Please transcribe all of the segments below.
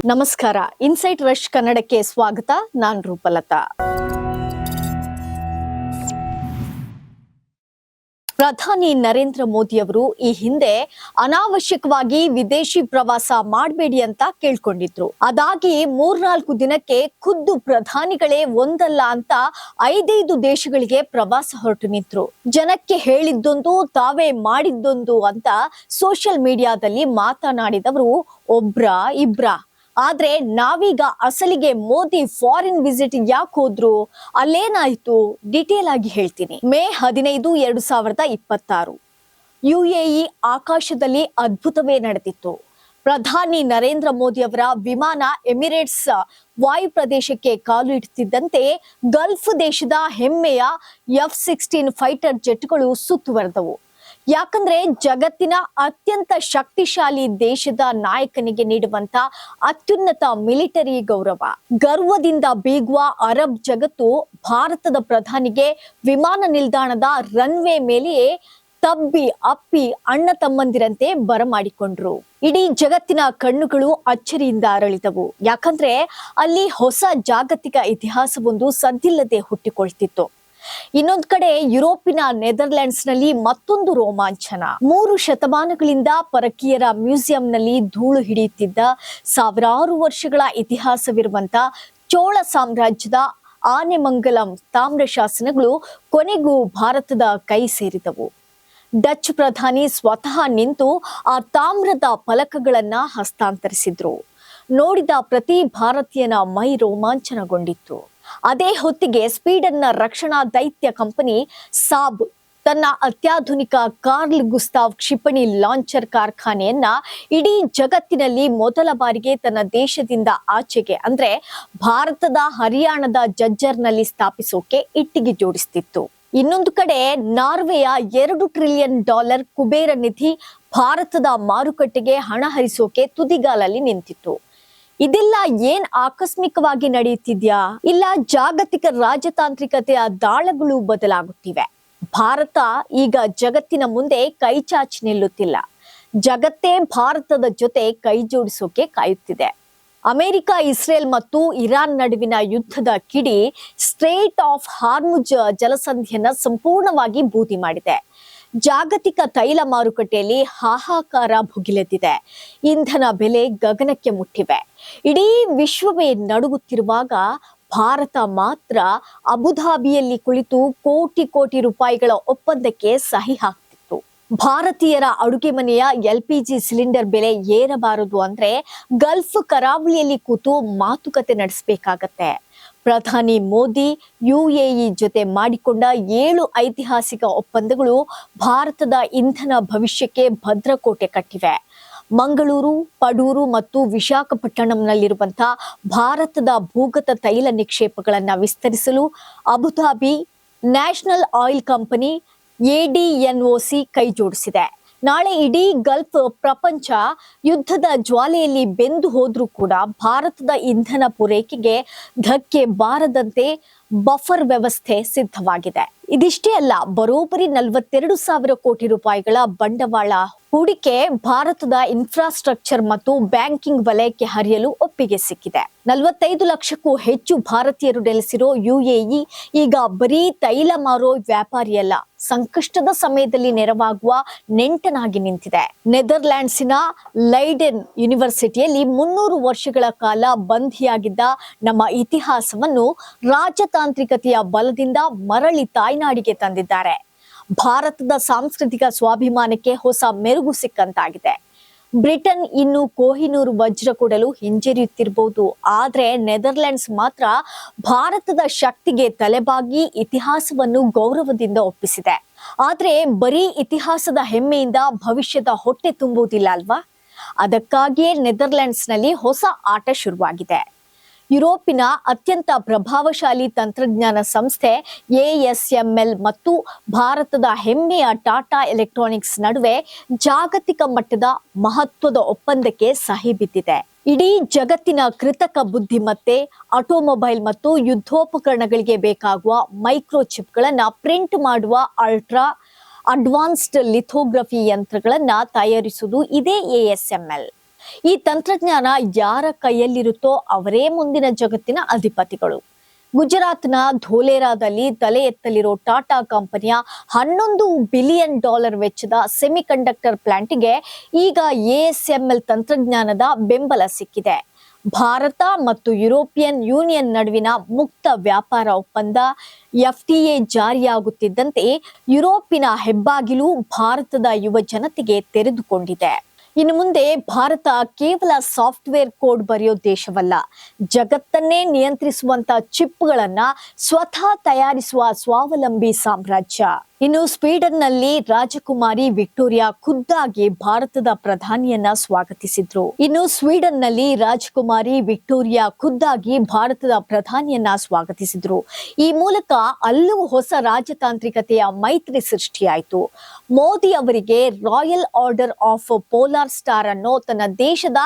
ನಮಸ್ಕಾರ. Insight rush ಕನ್ನಡಕ್ಕೆ ಸ್ವಾಗತ. ನಾನು ರೂಪಲತಾ. ಪ್ರಧಾನಿ ನರೇಂದ್ರ ಮೋದಿ ಅವರು ಈ ಹಿಂದೆ ಅನಾವಶ್ಯಕವಾಗಿ ವಿದೇಶಿ ಪ್ರವಾಸ ಮಾಡಬೇಡಿ ಅಂತ ಕೇಳ್ಕೊಂಡಿದ್ರು. ಅದಾಗಿ 3-4 ದಿನಕ್ಕೆ ಖುದ್ದು ಪ್ರಧಾನಿಗಳೇ ಒಂದಲ್ಲ ಅಂತ 5 ದೇಶಗಳಿಗೆ ಪ್ರವಾಸ ಹೊರಟು ನಿಂತ್ರು. ಜನಕ್ಕೆ ಹೇಳಿದ್ದೊಂದು ತಾವೇ ಮಾಡಿದ್ದೊಂದು ಅಂತ ಸೋಷಿಯಲ್ ಮೀಡಿಯಾದಲ್ಲಿ ಮಾತನಾಡಿದವರು ಇಬ್ರ. ಆದ್ರೆ ನಾವೀಗ ಅಸಲಿಗೆ ಮೋದಿ ಫಾರಿನ್ ವಿಸಿಟ್ ಯಾಕೆ ಹೋದ್ರು, ಅಲ್ಲೇನಾಯ್ತು ಡಿಟೇಲ್ ಆಗಿ ಹೇಳ್ತೀನಿ. ಮೇ 15, 2026 UAE ಆಕಾಶದಲ್ಲಿ ಅದ್ಭುತವೇ ನಡೆದಿತ್ತು. ಪ್ರಧಾನಿ ನರೇಂದ್ರ ಮೋದಿ ಅವರ ವಿಮಾನ ಎಮಿರೇಟ್ಸ್ ವಾಯು ಪ್ರದೇಶಕ್ಕೆ ಕಾಲು ಇಡ್ತಿದ್ದಂತೆ ಗಲ್ಫ್ ದೇಶದ ಹೆಮ್ಮೆಯ F-16 ಫೈಟರ್ ಜೆಟ್ಗಳು ಸುತ್ತುವರೆದವು. ಯಾಕಂದ್ರೆ ಜಗತ್ತಿನ ಅತ್ಯಂತ ಶಕ್ತಿಶಾಲಿ ದೇಶದ ನಾಯಕನಿಗೆ ನೀಡುವಂತ ಅತ್ಯುನ್ನತ ಮಿಲಿಟರಿ ಗರ್ವದಿಂದ ಬೀಗುವ ಅರಬ್ ಜಗತ್ತು ಭಾರತದ ಪ್ರಧಾನಿಗೆ ವಿಮಾನ ನಿಲ್ದಾಣದ ರನ್ವೇ ಮೇಲೆಯೇ ತಬ್ಬಿ ಅಪ್ಪಿ ಅಣ್ಣ ತಮ್ಮಂದಿರಂತೆ ಬರಮಾಡಿಕೊಂಡ್ರು. ಇಡೀ ಜಗತ್ತಿನ ಕಣ್ಣುಗಳು ಅಚ್ಚರಿಯಿಂದ ಅರಳಿದವು. ಯಾಕಂದ್ರೆ ಅಲ್ಲಿ ಹೊಸ ಜಾಗತಿಕ ಇತಿಹಾಸವೊಂದು ಸದ್ದಿಲ್ಲದೆ ಹುಟ್ಟಿಕೊಳ್ತಿತ್ತು. ಇನ್ನೊಂದು ಕಡೆ ಯುರೋಪಿನ ನೆದರ್ಲ್ಯಾಂಡ್ಸ್ ನಲ್ಲಿ ಮತ್ತೊಂದು ರೋಮಾಂಚನ. 3 ಶತಮಾನಗಳಿಂದ ಪರಕೀಯರ ಮ್ಯೂಸಿಯಂನಲ್ಲಿ ಧೂಳು ಹಿಡಿಯುತ್ತಿದ್ದ ಸಾವಿರಾರು ವರ್ಷಗಳ ಇತಿಹಾಸವಿರುವಂತ ಚೋಳ ಸಾಮ್ರಾಜ್ಯದ ಆನೆಮಂಗಲಂ ತಾಮ್ರ ಶಾಸನಗಳು ಕೊನೆಗೂ ಭಾರತದ ಕೈ ಸೇರಿದವು. ಡಚ್ ಪ್ರಧಾನಿ ಸ್ವತಃ ನಿಂತು ಆ ತಾಮ್ರದ ಫಲಕಗಳನ್ನ ಹಸ್ತಾಂತರಿಸಿದ್ರು. ನೋಡಿದ ಪ್ರತಿ ಭಾರತೀಯನ ಮೈ ರೋಮಾಂಚನಗೊಂಡಿತ್ತು. ಅದೇ ಹೊತ್ತಿಗೆ ಸ್ವೀಡನ್ನ ರಕ್ಷಣಾ ದೈತ್ಯ ಕಂಪನಿ ಸಾಬ್ ತನ್ನ ಅತ್ಯಾಧುನಿಕ ಕಾರ್ಲ್ ಗುಸ್ತಾವ್ ಕ್ಷಿಪಣಿ ಲಾಂಚರ್ ಕಾರ್ಖಾನೆಯನ್ನ ಇಡೀ ಜಗತ್ತಿನಲ್ಲಿ ಮೊದಲ ಬಾರಿಗೆ ತನ್ನ ದೇಶದಿಂದ ಆಚೆಗೆ ಅಂದ್ರೆ ಭಾರತದ ಹರಿಯಾಣದ ಜಜ್ಜರ್ನಲ್ಲಿ ಸ್ಥಾಪಿಸೋಕೆ ಇಟ್ಟಿಗೆ ಜೋಡಿಸ್ತಿತ್ತು. ಇನ್ನೊಂದು ಕಡೆ ನಾರ್ವೆಯ $2 ಟ್ರಿಲಿಯನ್ ಕುಬೇರ ನಿಧಿ ಭಾರತದ ಮಾರುಕಟ್ಟೆಗೆ ಹಣ ಹರಿಸೋಕೆ ತುದಿಗಾಲಲ್ಲಿ ನಿಂತಿತ್ತು. ಇದೆಲ್ಲ ಏನ್ ಆಕಸ್ಮಿಕವಾಗಿ ನಡೆಯುತ್ತಿದ್ಯಾ, ಇಲ್ಲ ಜಾಗತಿಕ ರಾಜತಾಂತ್ರಿಕತೆಯ ದಾಳಗಳು ಬದಲಾಗುತ್ತಿವೆ? ಭಾರತ ಈಗ ಜಗತ್ತಿನ ಮುಂದೆ ಕೈ ಚಾಚಿ ನಿಲ್ಲುತ್ತಿಲ್ಲ. ಜಗತ್ತೇ ಭಾರತದ ಜೊತೆ ಕೈ ಜೋಡಿಸೋಕೆ ಕಾಯುತ್ತಿದೆ. ಅಮೆರಿಕ, ಇಸ್ರೇಲ್ ಮತ್ತು ಇರಾನ್ ನಡುವಿನ ಯುದ್ಧದ ಕಿಡಿ ಸ್ಟ್ರೇಟ್ ಆಫ್ ಹಾರ್ಮುಜ್ ಜಲಸಂಧಿಯನ್ನ ಸಂಪೂರ್ಣವಾಗಿ ಬೂದಿ ಮಾಡಿದೆ. ಜಾಗತಿಕ ತೈಲ ಮಾರುಕಟ್ಟೆಯಲ್ಲಿ ಹಾಹಾಕಾರ ಭುಗಿಲೆದ್ದಿದೆ. ಇಂಧನ ಬೆಲೆ ಗಗನಕ್ಕೆ ಮುಟ್ಟಿವೆ. ಇಡೀ ವಿಶ್ವವೇ ನಡುಗುತ್ತಿರುವಾಗ ಭಾರತ ಮಾತ್ರ ಅಬುಧಾಬಿಯಲ್ಲಿ ಕುಳಿತು ಕೋಟಿ ರೂಪಾಯಿಗಳ ಒಪ್ಪಂದಕ್ಕೆ ಸಹಿ ಹಾಕ್ತಿತ್ತು. ಭಾರತೀಯರ ಅಡುಗೆ ಮನೆಯ LPG ಸಿಲಿಂಡರ್ ಬೆಲೆ ಏರಬಾರದು ಅಂದ್ರೆ ಗಲ್ಫ್ ಕರಾವಳಿಯಲ್ಲಿ ಕೂತು ಮಾತುಕತೆ ನಡೆಸಬೇಕಾಗತ್ತೆ. ಪ್ರಧಾನಿ ಮೋದಿ UAE ಜೊತೆ ಮಾಡಿಕೊಂಡ 7 ಐತಿಹಾಸಿಕ ಒಪ್ಪಂದಗಳು ಭಾರತದ ಇಂಧನ ಭವಿಷ್ಯಕ್ಕೆ ಭದ್ರಕೋಟೆ ಕಟ್ಟಿವೆ. ಮಂಗಳೂರು, ಪಡೂರು ಮತ್ತು ವಿಶಾಖಪಟ್ಟಣಂನಲ್ಲಿರುವಂತಹ ಭಾರತದ ಭೂಗತ ತೈಲ ನಿಕ್ಷೇಪಗಳನ್ನ ವಿಸ್ತರಿಸಲು Abu Dhabi national oil company ADNOC ಕೈ ಜೋಡಿಸಿದೆ. ನಾಳೆ ಇಡೀ ಗಲ್ಫ್ ಪ್ರಪಂಚ ಯುದ್ಧದ ಜ್ವಾಲೆಯಲ್ಲಿ ಬೆಂದು ಹೋದ್ರೂ ಕೂಡ ಭಾರತದ ಇಂಧನ ಪೂರೈಕೆಗೆ ಧಕ್ಕೆ ಬಾರದಂತೆ ಬಫರ್ ವ್ಯವಸ್ಥೆ ಸಿದ್ಧವಾಗಿದೆ. ಇದಿಷ್ಟೇ ಅಲ್ಲ, ಬರೋಬ್ಬರಿ 42,000 ಕೋಟಿ ರೂಪಾಯಿಗಳ ಬಂಡವಾಳ ಹೂಡಿಕೆ ಭಾರತದ ಇನ್ಫ್ರಾಸ್ಟ್ರಕ್ಚರ್ ಮತ್ತು ಬ್ಯಾಂಕಿಂಗ್ ವಲಯಕ್ಕೆ ಹರಿಯಲು ಒಪ್ಪಿಗೆ ಸಿಕ್ಕಿದೆ. 45 ಲಕ್ಷಕ್ಕೂ ಹೆಚ್ಚು ಭಾರತೀಯರು ನೆಲೆಸಿರೋ UAE ಈಗ ಬರೀ ತೈಲ ಮಾರೋ ವ್ಯಾಪಾರಿಯಲ್ಲ, ಸಂಕಷ್ಟದ ಸಮಯದಲ್ಲಿ ನೆರವಾಗುವ ನೆಂಟನಾಗಿ ನಿಂತಿದೆ. ನೆದರ್ಲ್ಯಾಂಡ್ಸಿನ ಲೈಡೆನ್ ಯೂನಿವರ್ಸಿಟಿಯಲ್ಲಿ 300 ವರ್ಷಗಳ ಕಾಲ ಬಂಧಿಯಾಗಿದ್ದ ನಮ್ಮ ಇತಿಹಾಸವನ್ನು ರಾಜತಾಂತ್ರಿಕತೆಯ ಬಲದಿಂದ ಮರಳಿ ತಾಯ್ನಾಡಿಗೆ ತಂದಿದ್ದಾರೆ. ಭಾರತದ ಸಾಂಸ್ಕೃತಿಕ ಸ್ವಾಭಿಮಾನಕ್ಕೆ ಹೊಸ ಮೆರುಗು ಸಿಕ್ಕಂತಾಗಿದೆ. ಬ್ರಿಟನ್ ಇನ್ನು ಕೊಹಿನೂರ್ ವಜ್ರ ಕೊಡಲು ಹಿಂಜರಿಯುತ್ತಿರಬಹುದು, ಆದ್ರೆ ನೆದರ್ಲ್ಯಾಂಡ್ಸ್ ಮಾತ್ರ ಭಾರತದ ಶಕ್ತಿಗೆ ತಲೆಬಾಗಿ ಇತಿಹಾಸವನ್ನು ಗೌರವದಿಂದ ಒಪ್ಪಿಸಿದೆ. ಆದ್ರೆ ಬರೀ ಇತಿಹಾಸದ ಹೆಮ್ಮೆಯಿಂದ ಭವಿಷ್ಯದ ಹೊಟ್ಟೆ ತುಂಬುವುದಿಲ್ಲ ಅಲ್ವಾ? ಅದಕ್ಕಾಗಿಯೇ ನೆದರ್ಲ್ಯಾಂಡ್ಸ್ ನಲ್ಲಿ ಹೊಸ ಆಟ ಶುರುವಾಗಿದೆ. ಯುರೋಪಿನ ಅತ್ಯಂತ ಪ್ರಭಾವಶಾಲಿ ತಂತ್ರಜ್ಞಾನ ಸಂಸ್ಥೆ ASML ಮತ್ತು ಭಾರತದ ಹೆಮ್ಮೆಯ ಟಾಟಾ ಎಲೆಕ್ಟ್ರಾನಿಕ್ಸ್ ನಡುವೆ ಜಾಗತಿಕ ಮಟ್ಟದ ಮಹತ್ವದ ಒಪ್ಪಂದಕ್ಕೆ ಸಹಿ ಬಿದ್ದಿದೆ. ಇಡೀ ಜಗತ್ತಿನ ಕೃತಕ ಬುದ್ಧಿಮತ್ತೆ, ಆಟೋಮೊಬೈಲ್ ಮತ್ತು ಯುದ್ಧೋಪಕರಣಗಳಿಗೆ ಬೇಕಾಗುವ ಮೈಕ್ರೋಚಿಪ್ಗಳನ್ನ ಪ್ರಿಂಟ್ ಮಾಡುವ ಅಲ್ಟ್ರಾ ಅಡ್ವಾನ್ಸ್ಡ್ ಲಿಥೋಗ್ರಫಿ ಯಂತ್ರಗಳನ್ನ ತಯಾರಿಸುವುದು ಇದೇ ASML. ಈ ತಂತ್ರಜ್ಞಾನ ಯಾರ ಕೈಯಲ್ಲಿರುತ್ತೋ ಅವರೇ ಮುಂದಿನ ಜಗತ್ತಿನ ಅಧಿಪತಿಗಳು. ಗುಜರಾತ್ನ ಧೋಲೇರಾದಲ್ಲಿ ತಲೆ ಎತ್ತಲಿರೋ ಟಾಟಾ ಕಂಪನಿಯ $11 ಬಿಲಿಯನ್ ವೆಚ್ಚದ ಸೆಮಿಕಂಡಕ್ಟರ್ ಪ್ಲಾಂಟ್ಗೆ ಈಗ ASML ತಂತ್ರಜ್ಞಾನದ ಬೆಂಬಲ ಸಿಕ್ಕಿದೆ. ಭಾರತ ಮತ್ತು ಯುರೋಪಿಯನ್ ಯೂನಿಯನ್ ನಡುವಿನ ಮುಕ್ತ ವ್ಯಾಪಾರ ಒಪ್ಪಂದ FTA ಜಾರಿಯಾಗುತ್ತಿದ್ದಂತೆ ಯುರೋಪಿನ ಹೆಬ್ಬಾಗಿಲು ಭಾರತದ ಯುವ ಜನತೆಗೆ ತೆರೆದುಕೊಂಡಿದೆ. ಇನ್ನು ಮುಂದೆ ಭಾರತ ಕೇವಲ ಸಾಫ್ಟ್ವೇರ್ ಕೋಡ್ ಬರೆಯೋ ದೇಶವಲ್ಲ, ಜಗತ್ತನ್ನೇ ನಿಯಂತ್ರಿಸುವಂತ ಚಿಪ್ಗಳನ್ನ ಸ್ವತಃ ತಯಾರಿಸುವ ಸ್ವಾವಲಂಬಿ ಸಾಮ್ರಾಜ್ಯ. ಇನ್ನು ಸ್ವೀಡನ್ನಲ್ಲಿ ರಾಜಕುಮಾರಿ ವಿಕ್ಟೋರಿಯಾ ಖುದ್ದಾಗಿ ಭಾರತದ ಪ್ರಧಾನಿಯನ್ನ ಸ್ವಾಗತಿಸಿದ್ರು. ಈ ಮೂಲಕ ಅಲ್ಲೂ ಹೊಸ ರಾಜತಾಂತ್ರಿಕತೆಯ ಮೈತ್ರಿ ಸೃಷ್ಟಿಯಾಯಿತು. ಮೋದಿ ಅವರಿಗೆ royal order of polar star ಅನ್ನೋ ತನ್ನ ದೇಶದ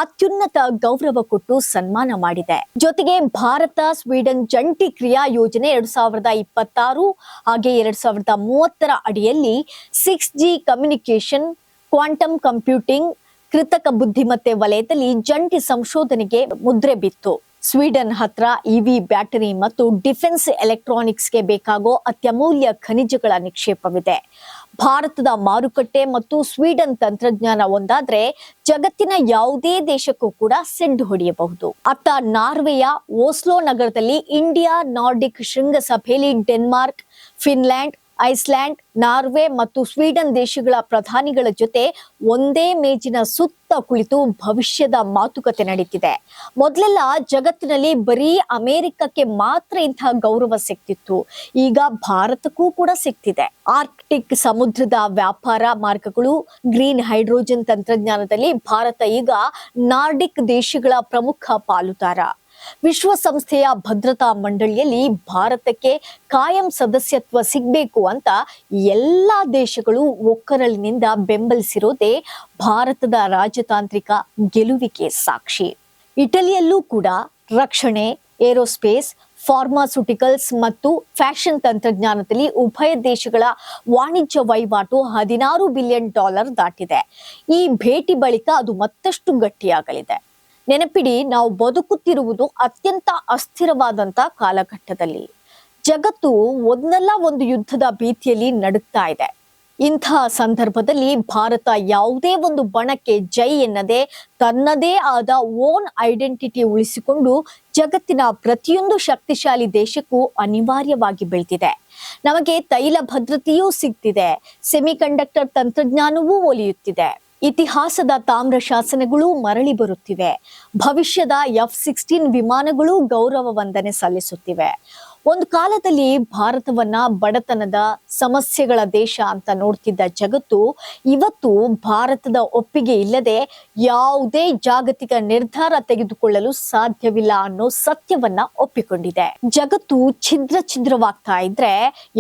ಅತ್ಯುನ್ನತ ಗೌರವ ಕೊಟ್ಟು ಸನ್ಮಾನ ಮಾಡಿದೆ. ಜೊತೆಗೆ ಭಾರತ ಸ್ವೀಡನ್ ಜಂಟಿ ಕ್ರಿಯಾ ಯೋಜನೆ 2026 ಹಾಗೆ 2030 ಅಡಿಯಲ್ಲಿ 6G ಕಮ್ಯುನಿಕೇಶನ್, ಕ್ವಾಂಟಮ್ ಕಂಪ್ಯೂಟಿಂಗ್, ಕೃತಕ ಬುದ್ಧಿಮತ್ತೆ ವಲಯದಲ್ಲಿ ಜಂಟಿ ಸಂಶೋಧನೆಗೆ ಮುದ್ರೆ ಬಿತ್ತು. ಸ್ವೀಡನ್ ಹತ್ರ EV ಬ್ಯಾಟರಿ ಮತ್ತು ಡಿಫೆನ್ಸ್ ಎಲೆಕ್ಟ್ರಾನಿಕ್ಸ್ಗೆ ಬೇಕಾಗೋ ಅತ್ಯಮೂಲ್ಯ ಖನಿಜಗಳ ನಿಕ್ಷೇಪವಿದೆ. ಭಾರತದ ಮಾರುಕಟ್ಟೆ ಮತ್ತು ಸ್ವೀಡನ್ ತಂತ್ರಜ್ಞಾನ ಒಂದಾದ್ರೆ ಜಗತ್ತಿನ ಯಾವುದೇ ದೇಶಕ್ಕೂ ಕೂಡ ಸೆಡ್ಡು ಹೊಡೆಯಬಹುದು. ಅತ್ತ ನಾರ್ವೆಯ ಓಸ್ಲೋ ನಗರದಲ್ಲಿ ಇಂಡಿಯಾ ನಾರ್ಡಿಕ್ ಶೃಂಗಸಭೆಯಲ್ಲಿ ಡೆನ್ಮಾರ್ಕ್, ಫಿನ್ಲ್ಯಾಂಡ್, ಐಸ್ಲ್ಯಾಂಡ್, ನಾರ್ವೆ ಮತ್ತು ಸ್ವೀಡನ್ ದೇಶಗಳ ಪ್ರಧಾನಿಗಳ ಜೊತೆ ಒಂದೇ ಮೇಜಿನ ಸುತ್ತ ಕುಳಿತು ಭವಿಷ್ಯದ ಮಾತುಕತೆ ನಡೀತಿದೆ. ಮೊದಲೆಲ್ಲ ಜಗತ್ತಿನಲ್ಲಿ ಬರೀ ಅಮೆರಿಕಕ್ಕೆ ಮಾತ್ರ ಇಂತಹ ಗೌರವ ಸಿಗ್ತಿತ್ತು, ಈಗ ಭಾರತಕ್ಕೂ ಕೂಡ ಸಿಗ್ತಿದೆ. ಆರ್ಕ್ಟಿಕ್ ಸಮುದ್ರದ ವ್ಯಾಪಾರ ಮಾರ್ಗಗಳು, ಗ್ರೀನ್ ಹೈಡ್ರೋಜನ್ ತಂತ್ರಜ್ಞಾನದಲ್ಲಿ ಭಾರತ ಈಗ ನಾರ್ಡಿಕ್ ದೇಶಗಳ ಪ್ರಮುಖ ಪಾಲುದಾರ. ವಿಶ್ವಸಂಸ್ಥೆಯ ಭದ್ರತಾ ಮಂಡಳಿಯಲ್ಲಿ ಭಾರತಕ್ಕೆ ಕಾಯಂ ಸದಸ್ಯತ್ವ ಸಿಗಬೇಕು ಅಂತ ಎಲ್ಲಾ ದೇಶಗಳು ಒಕ್ಕರಳಿನಿಂದ ಬೆಂಬಲಿಸಿರೋದೇ ಭಾರತದ ರಾಜತಾಂತ್ರಿಕ ಗೆಲುವಿಗೆ ಸಾಕ್ಷಿ. ಇಟಲಿಯಲ್ಲೂ ಕೂಡ ರಕ್ಷಣೆ, ಏರೋಸ್ಪೇಸ್, ಫಾರ್ಮಾಸ್ಯೂಟಿಕಲ್ಸ್ ಮತ್ತು ಫ್ಯಾಷನ್ ತಂತ್ರಜ್ಞಾನದಲ್ಲಿ ಉಭಯ ದೇಶಗಳ ವಾಣಿಜ್ಯ ವಹಿವಾಟು $16 ಬಿಲಿಯನ್ ದಾಟಿದೆ. ಈ ಭೇಟಿ ಬಳಿಕ ಅದು ಮತ್ತಷ್ಟು ಗಟ್ಟಿಯಾಗಲಿದೆ. ನೆನಪಿಡಿ, ನಾವು ಬದುಕುತ್ತಿರುವುದು ಅತ್ಯಂತ ಅಸ್ಥಿರವಾದಂತ ಕಾಲಘಟ್ಟದಲ್ಲಿ. ಜಗತ್ತು ಒಂದಲ್ಲ ಒಂದು ಯುದ್ಧದ ಭೀತಿಯಲ್ಲಿ ನಡುಗ್ತಾ ಇದೆ. ಇಂತಹ ಸಂದರ್ಭದಲ್ಲಿ ಭಾರತ ಯಾವುದೇ ಒಂದು ಬಣಕ್ಕೆ ಜೈ ಎನ್ನದೆ ತನ್ನದೇ ಆದ ಓನ್ ಐಡೆಂಟಿಟಿ ಉಳಿಸಿಕೊಂಡು ಜಗತ್ತಿನ ಪ್ರತಿಯೊಂದು ಶಕ್ತಿಶಾಲಿ ದೇಶಕ್ಕೂ ಅನಿವಾರ್ಯವಾಗಿ ಬೆಳೆದಿದೆ. ನಮಗೆ ತೈಲ ಭದ್ರತೆಯೂ ಸಿಗ್ತಿದೆ, ಸೆಮಿಕಂಡಕ್ಟರ್ ತಂತ್ರಜ್ಞಾನವೂ ಒಲಿಯುತ್ತಿದೆ. ಇತಿಹಾಸದ ತಾಮ್ರ ಶಾಸನಗಳು ಮರಳಿ ಬರುತ್ತಿವೆ. ಭವಿಷ್ಯದ F-16 ವಿಮಾನಗಳು ಗೌರವ ವಂದನೆ ಸಲ್ಲಿಸುತ್ತಿವೆ. ಒಂದು ಕಾಲದಲ್ಲಿ ಭಾರತವನ್ನ ಬಡತನದ ಸಮಸ್ಯೆಗಳ ದೇಶ ಅಂತ ನೋಡ್ತಿದ್ದ ಜಗತ್ತು ಇವತ್ತು ಭಾರತದ ಒಪ್ಪಿಗೆ ಇಲ್ಲದೆ ಯಾವುದೇ ಜಾಗತಿಕ ನಿರ್ಧಾರ ತೆಗೆದುಕೊಳ್ಳಲು ಸಾಧ್ಯವಿಲ್ಲ ಅನ್ನೋ ಸತ್ಯವನ್ನ ಒಪ್ಪಿಕೊಂಡಿದೆ. ಜಗತ್ತು ಛಿದ್ರವಾಗ್ತಾ ಇದ್ರೆ,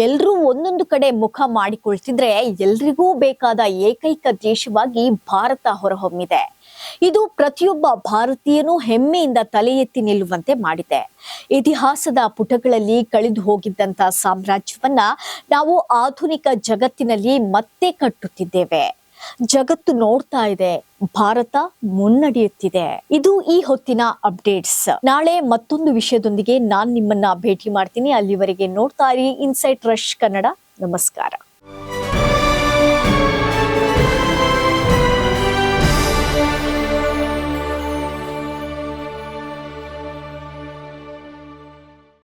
ಎಲ್ರೂ ಒಂದೊಂದು ಕಡೆ ಮುಖ ಮಾಡಿಕೊಳ್ತಿದ್ರೆ ಎಲ್ರಿಗೂ ಬೇಕಾದ ಏಕೈಕ ದೇಶವಾಗಿ ಭಾರತ ಹೊರಹೊಮ್ಮಿದೆ. ಇದು ಪ್ರತಿಯೊಬ್ಬ ಭಾರತೀಯನೂ ಹೆಮ್ಮೆಯಿಂದ ತಲೆ ಎತ್ತಿ ನಿಲ್ಲುವಂತೆ ಮಾಡಿದೆ. ಇತಿಹಾಸದ ಪುಟಗಳಲ್ಲಿ ಕಳೆದು ಹೋಗಿದ್ದಂತ ಸಾಮ್ರಾಜ್ಯವನ್ನ ನಾವು ಆಧುನಿಕ ಜಗತ್ತಿನಲ್ಲಿ ಮತ್ತೆ ಕಟ್ಟುತ್ತಿದ್ದೇವೆ. ಜಗತ್ತು ನೋಡ್ತಾ ಇದೆ, ಭಾರತ ಮುನ್ನಡೆಯುತ್ತಿದೆ. ಇದು ಈ ಹೊತ್ತಿನ ಅಪ್ಡೇಟ್ಸ್. ನಾಳೆ ಮತ್ತೊಂದು ವಿಷಯದೊಂದಿಗೆ ನಾನ್ ನಿಮ್ಮನ್ನ ಭೇಟಿ ಮಾಡ್ತೀನಿ. ಅಲ್ಲಿವರೆಗೆ ನೋಡ್ತಾ ಇರಿ ಇನ್ಸೈಟ್ ರಶ್ ಕನ್ನಡ. ನಮಸ್ಕಾರ.